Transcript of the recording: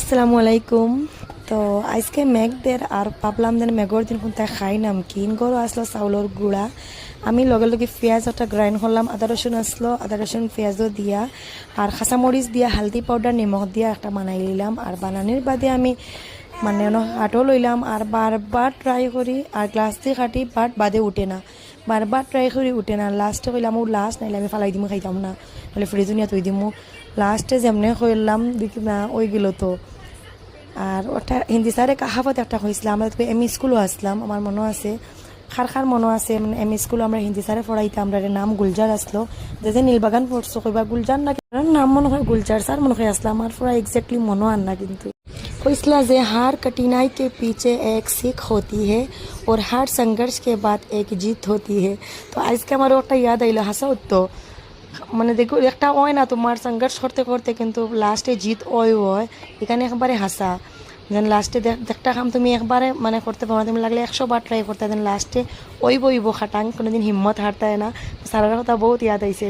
আসসালামু আলাইকুম। তো আজকে মেঘদের আর ভাবলাম যেন মেঘর দিন কোনটায় খাই নামকিন গরু আসলো চাউলের গুঁড়া। আমি লগে লগে পেঁয়াজ একটা গ্রাইন্ড করলাম, আদা রসুন আসলো, আদা রসুন পেঁয়াজও দিয়া আর কাঁচামরিচ দিয়া হালদি পাউডার নিমখ দিয়া একটা বানাই নিলাম। আর বানানির বাদে আমি মানে হাটও লইলাম আর বারবার ট্রাই করি আর গ্লাস দিয়ে কাটি বাট বাদে উঠে না, বারবার ট্রাই করি উঠে না। লাস্টে কইলাম ও লাস্ট নাইলে আমি ফালাই দিমু, খাইতাম না, নাহলে ফ্রিজে নিয়ে তুই দিমু। লাস্টে যেমনে কইলাম দেখি না ওই গেল তো। আর ওটা হিন্দি স্যারে কাহাবত একটা হয়েছিলাম, আমরা এম স্কুলও আসলাম, আমার মনে আছে খার খার মনে আছে। মানে এম স্কুল আমরা হিন্দি স্যারে পড়াইতাম, আমরা নাম গুলজার আসলো, যে নীলবাগান পড়ছো কইবা গুলজার না, নাম মনে হয় গুলজার স্যার মনে হয় আসলাম, আমার পুরা এক্স্যাক্টলি মনে আন না। কিন্তু কইসলা যে हार कठिनाई के पीछे एक सीख होती है और हर संघर्ष के बाद एक जीत होती है। তো আজকে আমার ওটা ইয়াদ আইলো, হাসা হতো। মানে দেখো একটা হয় না তোমার সংঘর্ষ করতে করতে কিন্তু লাস্টে জিত হয়, এখানে একবারে হাসা। দেন লাস্টে একটা কাম তুমি একবারে মানে করতে পারো, তুমি লাগলে 100 বার ট্রাই করতে, দেন লাস্টে ওইব খাটাং, কোনোদিন হিম্মত হারতে হয় না। সারার কথা বহুত ইয়াদ আইছে।